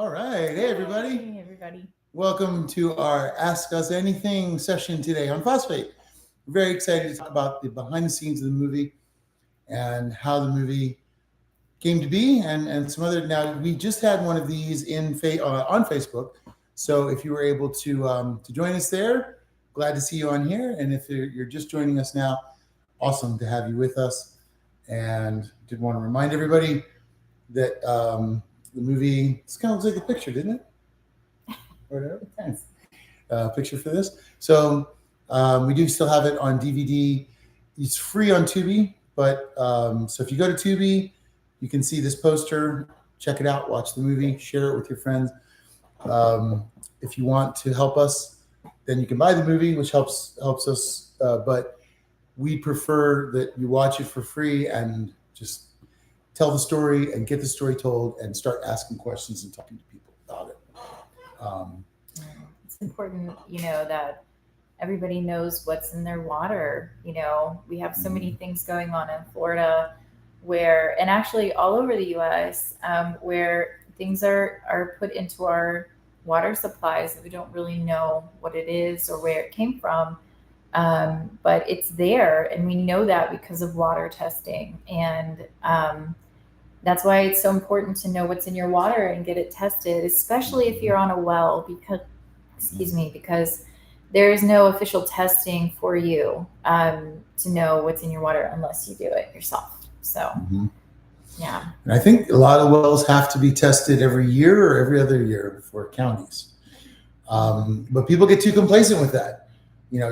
All right. Hey, everybody. Hey, everybody. Welcome to our Ask Us Anything session today on Phosphate. We're very excited to talk about the behind the scenes of the movie and how the movie came to be and some other. Now, we just had one of these on Facebook. So if you were able to join us there, glad to see you on here. And if you're just joining us now, awesome to have you with us. And did want to remind everybody that the movie, this kind of looks like a picture, didn't it? Whatever. Yes. Picture for this. So we do still have it on DVD. It's free on Tubi, but so if you go to Tubi, you can see this poster. Check it out. Watch the movie. Share it with your friends. If you want to help us, then you can buy the movie, which helps us. But we prefer that you watch it for free and just tell the story and get the story told and start asking questions and talking to people about it. It's important, that everybody knows what's in their water. We have so many things going on in Florida and actually all over the US, where things are put into our water supplies that we don't really know what it is or where it came from. But it's there, and we know that because of water testing. And that's why it's so important to know what's in your water and get it tested, especially if you're on a well, because there is no official testing for you to know what's in your water unless you do it yourself. So, yeah. And I think a lot of wells have to be tested every year or every other year for counties. But people get too complacent with that.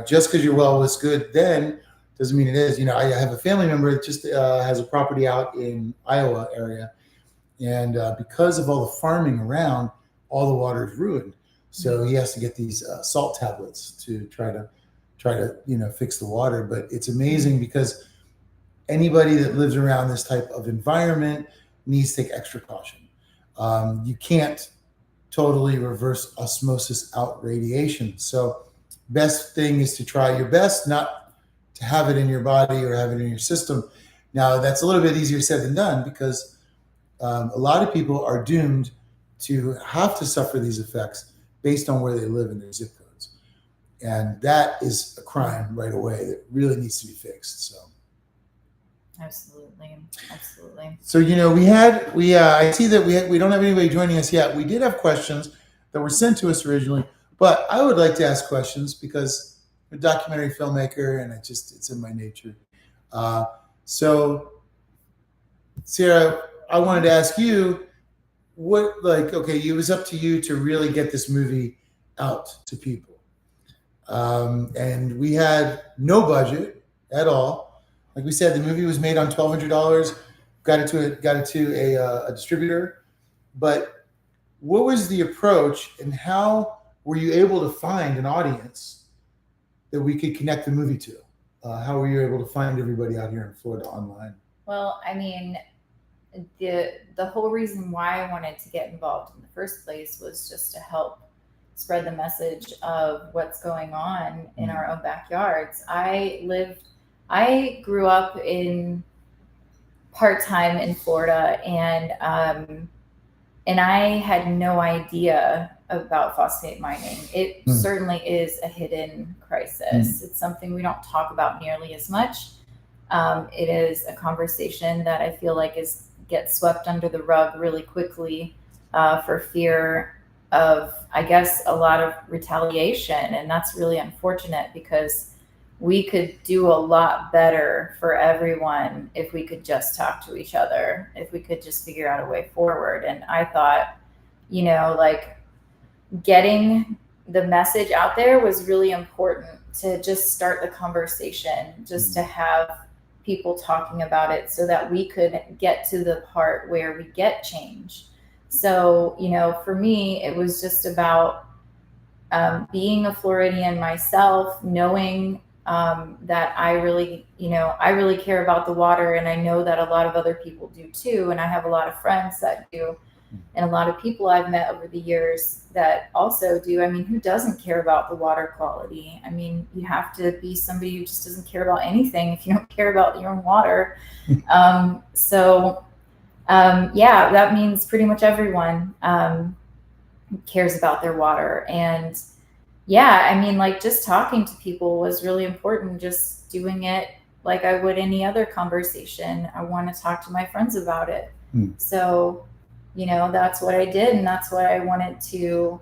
Just because your well was good then doesn't mean it is. I have a family member that just has a property out in Iowa area. And because of all the farming around, all the water is ruined. So he has to get these salt tablets to try to fix the water. But it's amazing because anybody that lives around this type of environment needs to take extra caution. You can't totally reverse osmosis out radiation. So best thing is to try your best not to have it in your body or have it in your system. Now, that's a little bit easier said than done because a lot of people are doomed to have to suffer these effects based on where they live in their zip codes. And that is a crime right away that really needs to be fixed. So. Absolutely. So I see that we don't have anybody joining us yet. We did have questions that were sent to us originally, but I would like to ask questions because I'm a documentary filmmaker and it's in my nature. So Sarah, I wanted to ask you it was up to you to really get this movie out to people, and we had no budget at all. Like we said, the movie was made on $1,200. Got it to a distributor. But what was the approach, and how were you able to find an audience that we could connect the movie to? How were you able to find everybody out here in Florida online? Well, I mean, the whole reason why I wanted to get involved in the first place was just to help spread the message of what's going on in our own backyards. I grew up in part-time in Florida, and I had no idea about phosphate mining. It certainly is a hidden crisis. It's something we don't talk about nearly as much. It is a conversation that I feel like gets swept under the rug really quickly for fear of, I guess, a lot of retaliation. And that's really unfortunate because we could do a lot better for everyone if we could just talk to each other, if we could just figure out a way forward. And I thought, getting the message out there was really important to just start the conversation, just to have people talking about it so that we could get to the part where we get change. So, for me, it was just about being a Floridian myself, knowing that I really care about the water, and I know that a lot of other people do too. And I have a lot of friends that do, and a lot of people I've met over the years that also do. I mean, who doesn't care about the water quality? I mean, you have to be somebody who just doesn't care about anything if you don't care about your own water. Yeah, that means pretty much everyone. cares about their water. And yeah, I mean, like just talking to people was really important, just doing it like I would any other conversation. I want to talk to my friends about it. So, that's what I did. And that's why I wanted to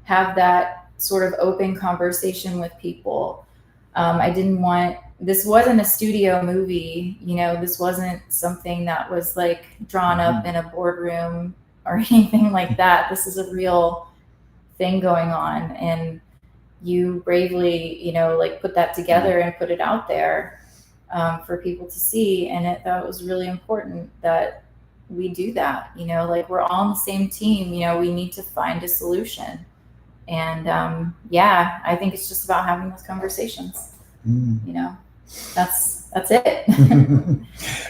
have that sort of open conversation with people. I didn't want, this wasn't a studio movie, this wasn't something that was like drawn up in a boardroom or anything like that. This is a real thing going on. And you bravely, like put that together and put it out there for people to see. And that was really important that we do that. Like we're all on the same team. We need to find a solution. And yeah, I think it's just about having those conversations. That's it.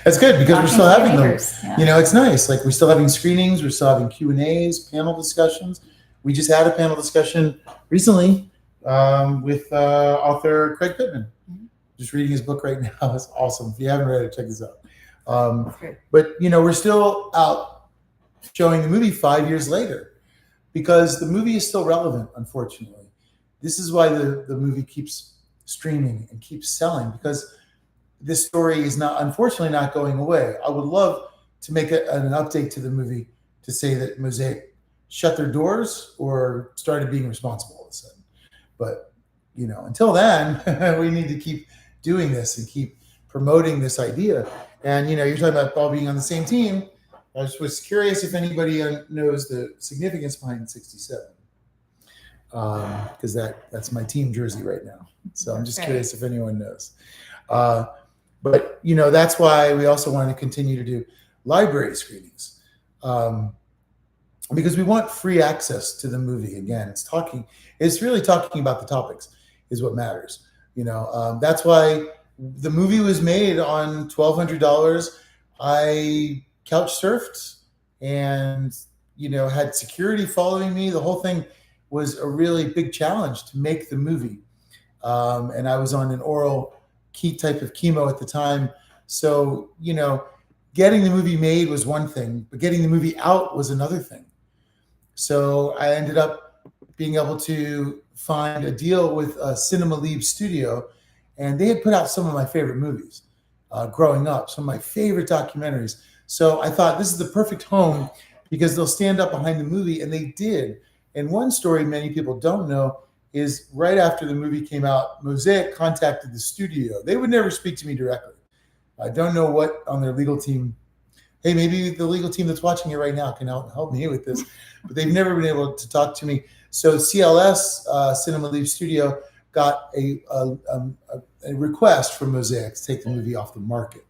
That's good because we're still having them. Yeah. It's nice. Like we're still having screenings, we're still having Q&As, panel discussions. We just had a panel discussion recently with author Craig Pittman. Just reading his book right now. It's awesome. If you haven't read it, check this out. But we're still out showing the movie 5 years later because the movie is still relevant, unfortunately. This is why the movie keeps streaming and keeps selling, because this story is unfortunately not going away. I would love to make an update to the movie to say that Mosaic shut their doors or started being responsible all of a sudden. But, until then, we need to keep doing this and keep promoting this idea. And, you're talking about all being on the same team. I was curious if anybody knows the significance behind 67. Because that's my team jersey right now. So I'm just curious if anyone knows. But, that's why we also want to continue to do library screenings. Because we want free access to the movie. Again, it's really talking about the topics is what matters. That's why the movie was made on $1,200. I couch surfed and, had security following me. The whole thing was a really big challenge to make the movie. And I was on an oral type of chemo at the time. So, getting the movie made was one thing, but getting the movie out was another thing. So I ended up being able to find a deal with Cinema Libre Studio, and they had put out some of my favorite movies growing up, some of my favorite documentaries. So I thought this is the perfect home because they'll stand up behind the movie, and they did. And one story many people don't know is right after the movie came out, Mosaic contacted the studio. They would never speak to me directly. I don't know what on their legal team. Hey, maybe the legal team that's watching it right now can help me with this, but they've never been able to talk to me. So CLS, Cinema Libre Studio, got a request from Mosaic to take the movie off the market.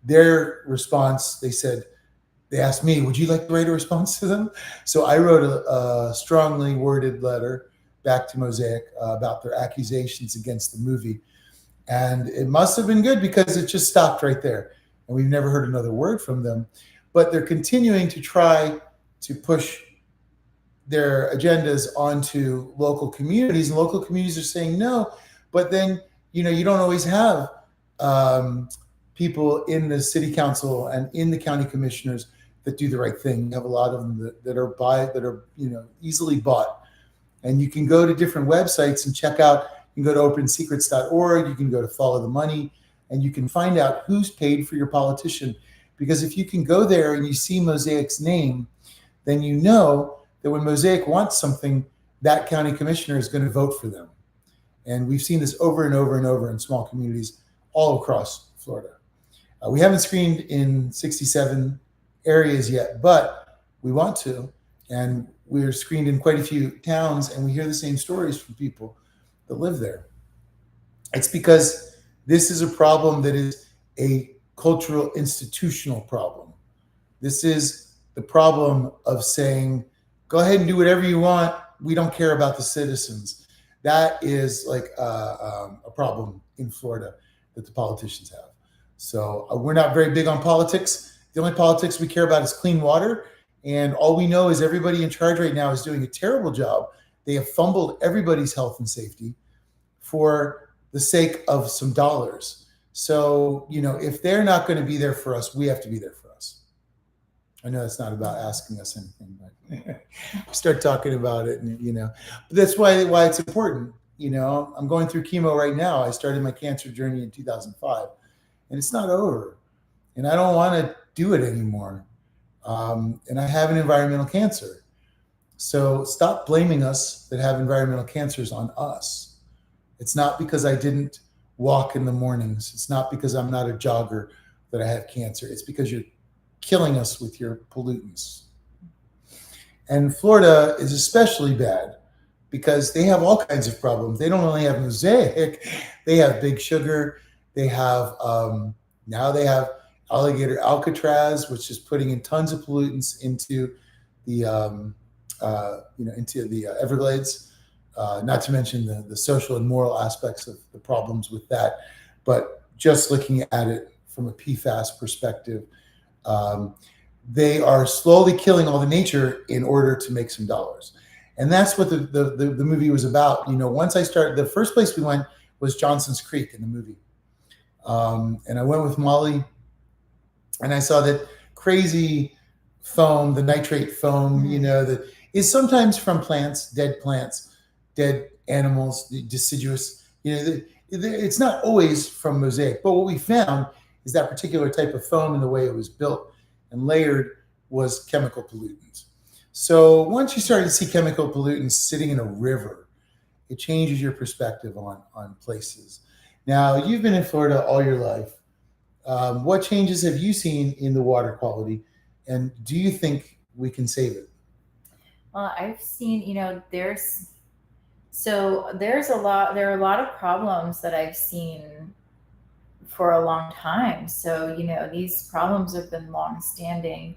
Their response, they asked me, would you like to write a response to them? So I wrote a strongly worded letter back to Mosaic about their accusations against the movie. And it must have been good because it just stopped right there. And we've never heard another word from them. But they're continuing to try to push their agendas onto local communities. And local communities are saying no. But then, you don't always have people in the city council and in the county commissioners that do the right thing. You have a lot of them that are easily bought. And you can go to different websites and check out. You can go to opensecrets.org. You can go to Follow the Money, and you can find out who's paid for your politician. Because if you can go there and you see Mosaic's name, then you know that when Mosaic wants something, that county commissioner is going to vote for them. And we've seen this over and over and over in small communities all across Florida. We haven't screened in 67 areas yet, but we want to. And we're screened in quite a few towns, and we hear the same stories from people that live there. It's because this is a problem that is a cultural institutional problem. This is the problem of saying, go ahead and do whatever you want. We don't care about the citizens. That is like a problem in Florida that the politicians have. So we're not very big on politics. The only politics we care about is clean water. And all we know is everybody in charge right now is doing a terrible job. They have fumbled everybody's health and safety for the sake of some dollars. So, if they're not going to be there for us, we have to be there for us. I know that's not about asking us anything, but Start talking about it, and but that's why it's important. I'm going through chemo right now. I started my cancer journey in 2005, and it's not over. And I don't want to do it anymore. And I have an environmental cancer. So stop blaming us that have environmental cancers on us. It's not because I didn't walk in the mornings. It's not because I'm not a jogger that I have cancer. It's because you're killing us with your pollutants. And Florida is especially bad because they have all kinds of problems. They don't only have mosaic, they have big sugar. They have now they have alligator Alcatraz, which is putting in tons of pollutants into the into the Everglades. Not to mention the social and moral aspects of the problems with that. But just looking at it from a PFAS perspective, they are slowly killing all the nature in order to make some dollars. And that's what the movie was about. Once I started, the first place we went was Johnson's Creek in the movie. And I went with Molly, and I saw that crazy foam, the nitrate foam, that is sometimes from plants, dead animals, deciduous. It's not always from mosaic. But what we found is that particular type of foam and the way it was built and layered was chemical pollutants. So once you start to see chemical pollutants sitting in a river, it changes your perspective on places. Now, you've been in Florida all your life. What changes have you seen in the water quality, and do you think we can save it? Well, I've seen, there are a lot of problems that I've seen for a long time. So, these problems have been long standing.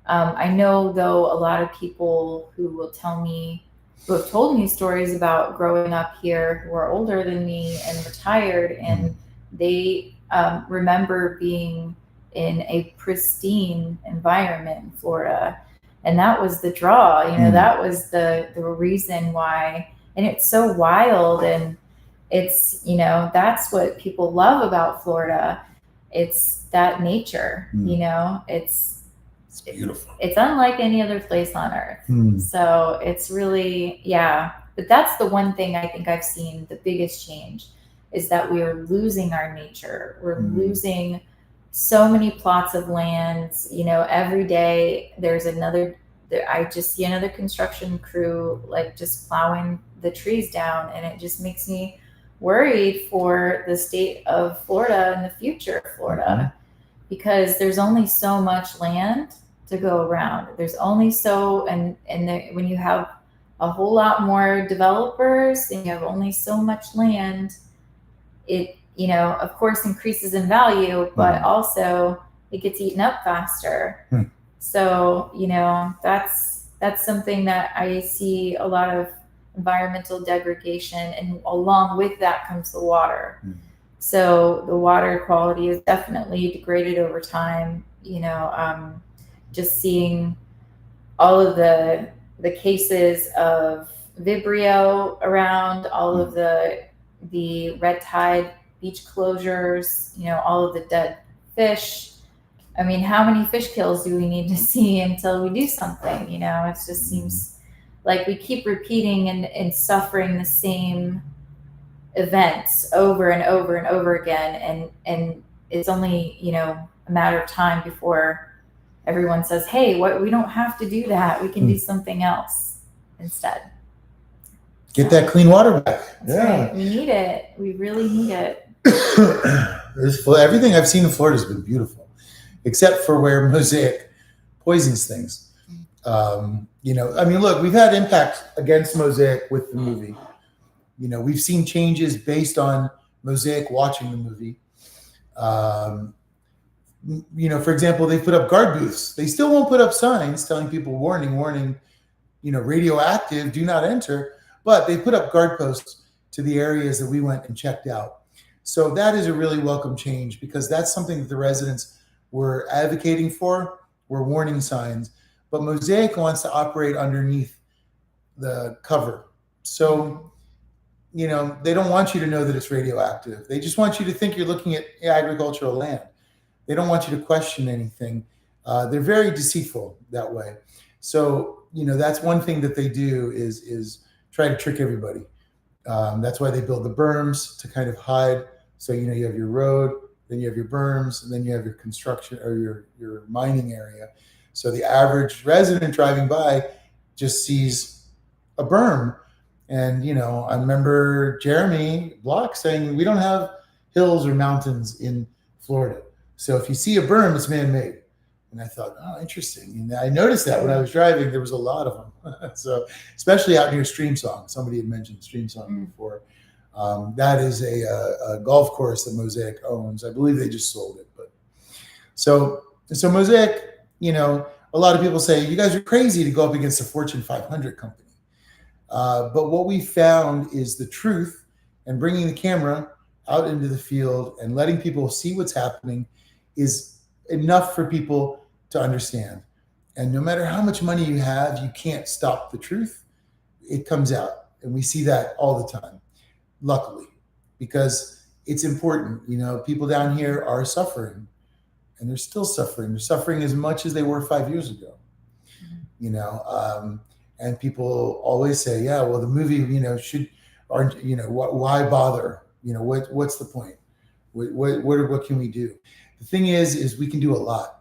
I know, though, a lot of people who have told me stories about growing up here who are older than me and retired, and they remember being in a pristine environment in Florida. And that was the draw, that was the reason why. And it's so wild, and it's, that's what people love about Florida. It's that nature, It's beautiful. it's unlike any other place on earth. Hmm. So it's really, yeah. But that's the one thing I think I've seen the biggest change is that we are losing our nature. We're losing so many plots of land. Every day I just see another construction crew like just plowing the trees down, and it just makes me worried for the state of Florida and the future of Florida, because there's only so much land to go around. There's only so, when you have a whole lot more developers and you have only so much land, it, of course increases in value, but also it gets eaten up faster. So, that's something that I see a lot of environmental degradation, and along with that comes the water. So the water quality is definitely degraded over time. Just seeing all of the cases of Vibrio around, all of the red tide beach closures, all of the dead fish. I mean, how many fish kills do we need to see until we do something? It just seems like we keep repeating and suffering the same events over and over and over again, and it's only a matter of time before everyone says, hey, we don't have to do that, we can do something else instead. Get that clean water back. Yeah, right. We need it. We really need it. Everything I've seen in Florida has been beautiful, except for where mosaic poisons things. Look, we've had impact against mosaic with the movie. We've seen changes based on mosaic watching the movie. For example, they put up guard booths. They still won't put up signs telling people, warning, radioactive, do not enter. But they put up guard posts to the areas that we went and checked out. So that is a really welcome change, because that's something that the residents were advocating for, were warning signs. But Mosaic wants to operate underneath the cover. So, they don't want you to know that it's radioactive. They just want you to think you're looking at agricultural land. They don't want you to question anything. They're very deceitful that way. So, that's one thing that they do is try to trick everybody. That's why they build the berms to kind of hide. So, you have your road, then you have your berms, and then you have your construction or your mining area. So the average resident driving by just sees a berm. And, I remember Jeremy Block saying, we don't have hills or mountains in Florida. So if you see a berm, it's man made. And I thought, oh, interesting. And I noticed that when I was driving, there was a lot of them. So, especially out near Stream Song. Somebody had mentioned Stream Song before. That is a golf course that Mosaic owns. I believe they just sold it. But so Mosaic, a lot of people say, you guys are crazy to go up against a Fortune 500 company. But what we found is the truth, and bringing the camera out into the field and letting people see what's happening is enough for people to understand. And no matter how much money you have, you can't stop the truth. It comes out. And we see that all the time, luckily, because it's important. People down here are suffering, and they're still suffering. They're suffering as much as they were 5 years ago. And people always say, yeah, well, the movie, why bother? What's the point? What can we do? The thing is we can do a lot.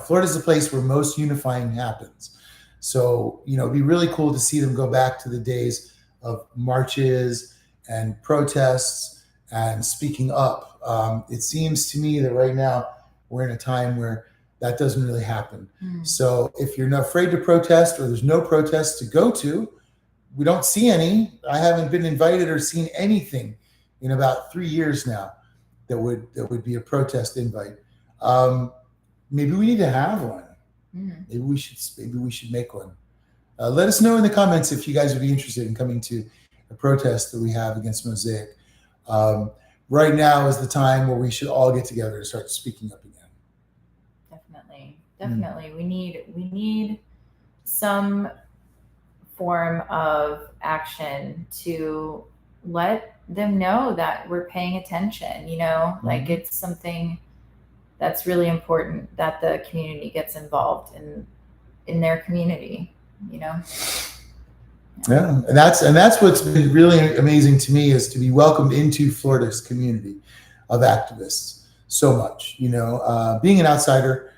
Florida's the place where most unifying happens. So, it'd be really cool to see them go back to the days of marches and protests and speaking up. It seems to me that right now we're in a time where that doesn't really happen. So if you're not afraid to protest, or there's no protest to go to, we don't see any. I haven't been invited or seen anything in about 3 years now that would be a protest invite. Maybe we need to have one. Maybe we should make one. Let us know in the comments if you guys would be interested in coming to a protest that we have against Mosaic. Right now is the time where we should all get together and start speaking up again. Definitely. We need some form of action to let them know that we're paying attention, like it's something that's really important, that the community gets involved in their community, Yeah. And that's what's been really amazing to me, is to be welcomed into Florida's community of activists so much. Being an outsider,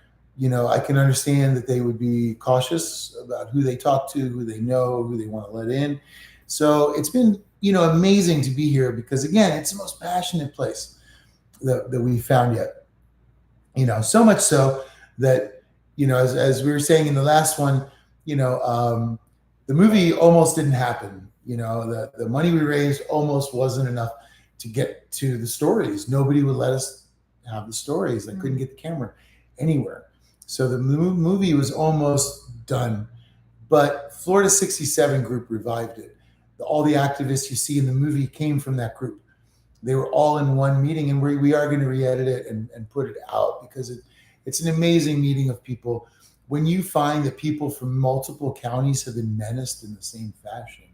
I can understand that they would be cautious about who they talk to, who they know, who they want to let in. So it's been, amazing to be here, because again, it's the most passionate place that we've found yet. So much so that, as we were saying in the last one, the movie almost didn't happen. The money we raised almost wasn't enough to get to the stories. Nobody would let us have the stories. I couldn't get the camera anywhere. So the movie was almost done, but Florida 67 group revived it. All the activists you see in the movie came from that group. They were all in one meeting, and we are going to re-edit it and put it out, because it's an amazing meeting of people. When you find that people from multiple counties have been menaced in the same fashion,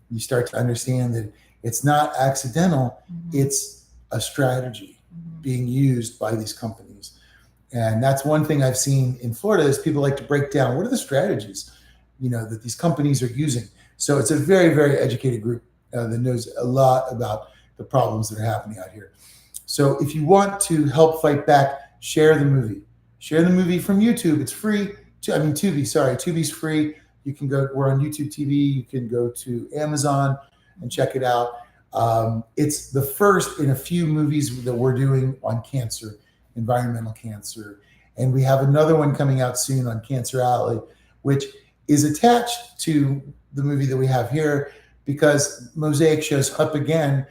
you start to understand that it's not accidental. It's a strategy being used by these companies. And that's one thing I've seen in Florida, is people like to break down, what are the strategies, that these companies are using. So it's a very, very educated group that knows a lot about the problems that are happening out here. So if you want to help fight back, share the movie. Share the movie from YouTube. It's free. Tubi, sorry. Tubi's free. You can go, we're on YouTube TV. You can go to Amazon and check it out. It's the first in a few movies that we're doing on cancer, environmental cancer. And we have another one coming out soon on Cancer Alley, which is attached to the movie that we have here, because Mosaic shows up again.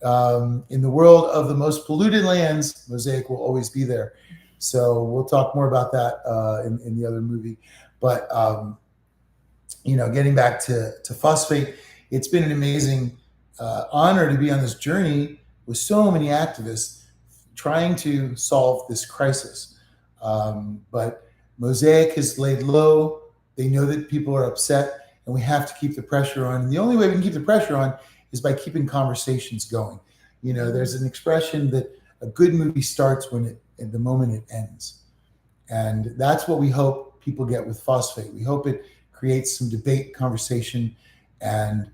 In the world of the most polluted lands, Mosaic will always be there. So we'll talk more about that in the other movie. But, getting back to Phosfate, it's been an amazing honor to be on this journey with so many activists trying to solve this crisis. But Mosaic has laid low. They know that people are upset, and we have to keep the pressure on. And the only way we can keep the pressure on is by keeping conversations going. There's an expression that a good movie starts the moment it ends. And that's what we hope people get with phosphate. We hope it creates some debate, conversation, and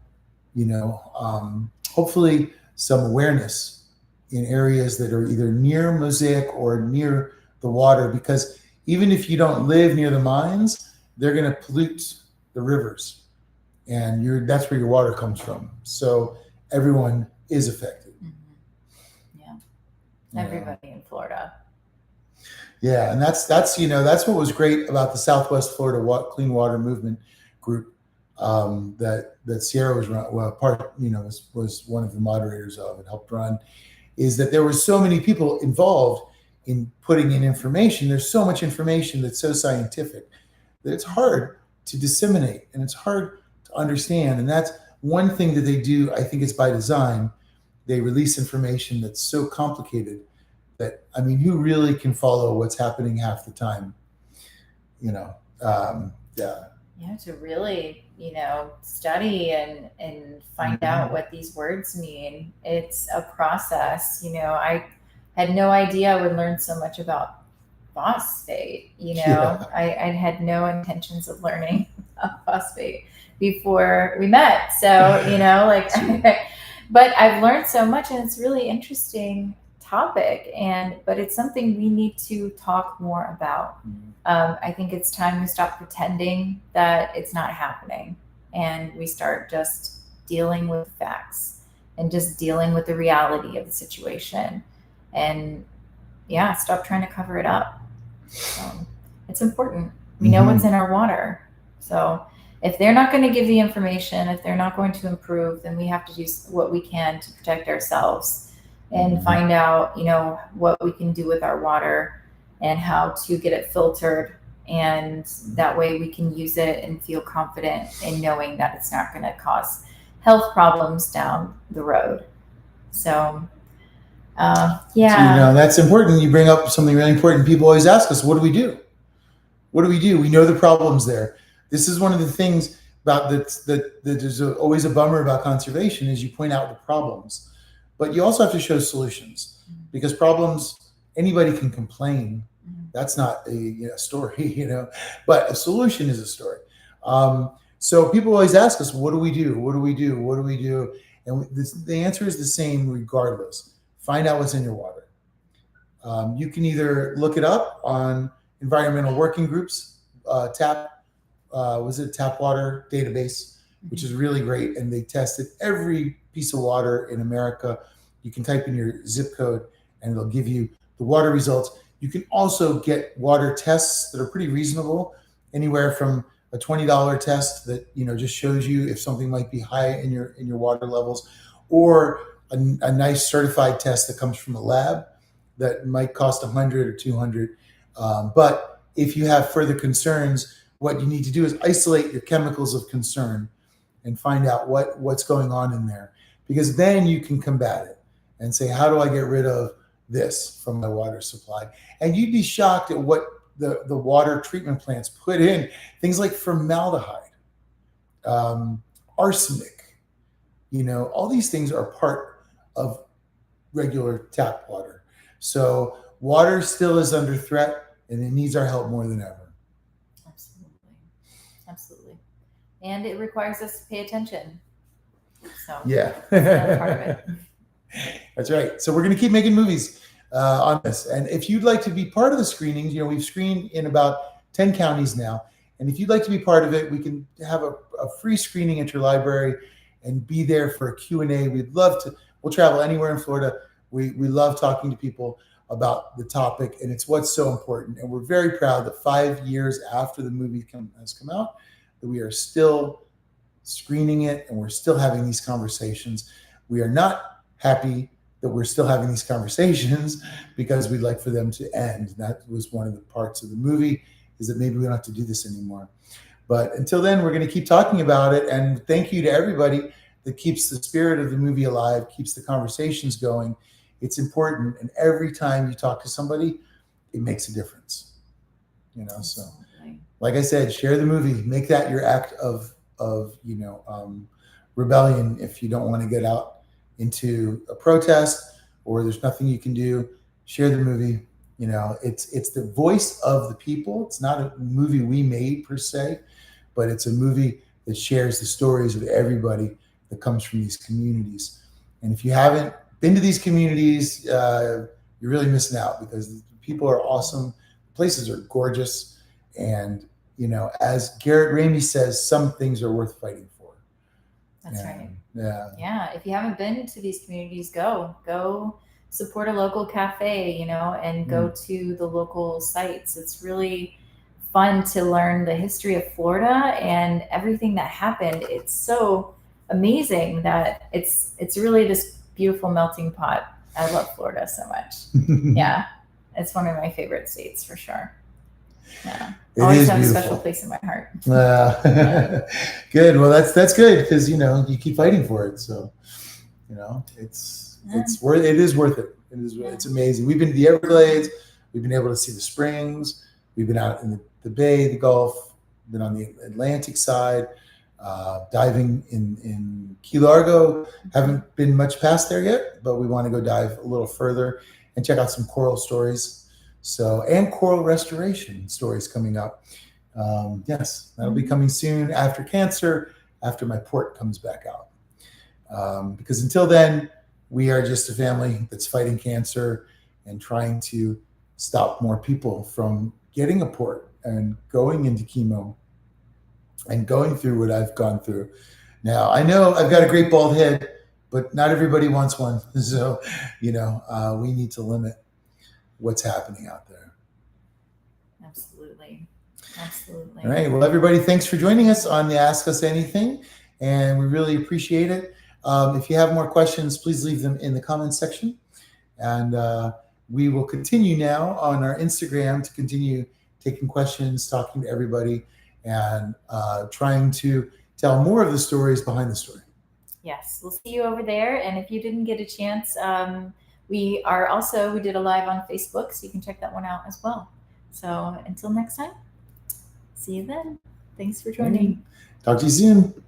hopefully some awareness in areas that are either near Mosaic or near the water. Because even if you don't live near the mines, they're going to pollute the rivers, and that's where your water comes from. So everyone is affected. Yeah, everybody in Florida. Yeah, and that's what was great about the Southwest Florida Clean Water Movement group that Sierra was was one of the moderators of and helped run, is that there were so many people involved in putting in information. There's so much information that's so scientific that it's hard to disseminate and it's hard to understand. And that's one thing that they do. I think it's by design. They release information that's so complicated that, who really can follow what's happening half the time? Yeah. You have to really, study and find out what these words mean. It's a process. I had no idea I would learn so much about phosphate. I had no intentions of learning about phosphate before we met. So, but I've learned so much, and it's really interesting topic, but it's something we need to talk more about. I think it's time we stop pretending that it's not happening and we start just dealing with facts and just dealing with the reality of the situation, and stop trying to cover it up. So it's important. We know what's in our water. So if they're not going to give the information, if they're not going to improve, then we have to do what we can to protect ourselves and find out, what we can do with our water and how to get it filtered. And that way we can use it and feel confident in knowing that it's not going to cause health problems down the road. So, that's important. You bring up something really important. People always ask us, what do we do? What do we do? We know the problems there. This is one of the things about that there's always a bummer about conservation, is you point out the problems. But you also have to show solutions, because problems, anybody can complain. That's not a story, but a solution is a story. So people always ask us, what do we do? What do we do? What do we do? And the answer is the same regardless. Find out what's in your water. You can either look it up on Environmental Working Groups, tap water database, which is really great. And they tested every piece of water in America. You can type in your zip code and it'll give you the water results. You can also get water tests that are pretty reasonable, anywhere from a $20 test that just shows you if something might be high in your water levels, or a nice certified test that comes from a lab that might cost $100 or $200. But if you have further concerns, what you need to do is isolate your chemicals of concern and find out what's going on in there, because then you can combat it and say, how do I get rid of this from my water supply? And you'd be shocked at what the water treatment plants put in. Things like formaldehyde, arsenic, all these things are part of regular tap water. So water still is under threat, and it needs our help more than ever. Absolutely. And it requires us to pay attention. So yeah, that's another part of it. That's right. So we're going to keep making movies on this. And if you'd like to be part of the screenings, we've screened in about 10 counties now. And if you'd like to be part of it, we can have a free screening at your library and be there for a Q&A. We'd love to. We'll travel anywhere in Florida. We love talking to people about the topic, and it's what's so important. And we're very proud that 5 years after the movie has come out, that we are still screening it and we're still having these conversations. We are not happy that we're still having these conversations, because we'd like for them to end. That was one of the parts of the movie, is that maybe we don't have to do this anymore. But until then, we're going to keep talking about it. And thank you to everybody that keeps the spirit of the movie alive, keeps the conversations going. It's important. And every time you talk to somebody, it makes a difference. So like I said, share the movie, make that your act of rebellion. If you don't want to get out into a protest or there's nothing you can do, share the movie, You know, it's the voice of the people. It's not a movie we made per se, but it's a movie that shares the stories of everybody that comes from these communities. And if you haven't been to these communities, you're really missing out because the people are awesome. Places are gorgeous, and you know, as Garrett Ramey says, some things are worth fighting for. That's right. Yeah. Yeah. If you haven't been to these communities, go support a local cafe, you know, and go to the local sites. It's really fun to learn the history of Florida and everything that happened. It's so amazing that it's really this beautiful melting pot. I love Florida so much. Yeah. It's one of my favorite states for sure. Yeah. It Always is have beautiful. a special place in my heart. Good. Well, that's good because you know you keep fighting for it. So you know it's worth. It is worth it. It's amazing. We've been to the Everglades. We've been able to see the springs. We've been out in the bay, the Gulf. Been on the Atlantic side, diving in Key Largo. Haven't been much past there yet, but we want to go dive a little further and check out some coral stories. So, and coral restoration stories coming up. Yes, that'll be coming soon after cancer, after my port comes back out. Because until then, we are just a family that's fighting cancer and trying to stop more people from getting a port and going into chemo and going through what I've gone through. Now, I know I've got a great bald head, but not everybody wants one. So, you know, we need to limit what's happening out there. Absolutely. Absolutely. All right. Well, everybody, thanks for joining us on the Ask Us Anything, and we really appreciate it. If you have more questions, please leave them in the comments section, and we will continue now on our Instagram to continue taking questions, talking to everybody, and trying to tell more of the stories behind the story. Yes, we'll see you over there. And if you didn't get a chance, we did a live on Facebook, so you can check that one out as well. So until next time, see you then. Thanks for joining. Talk to you soon.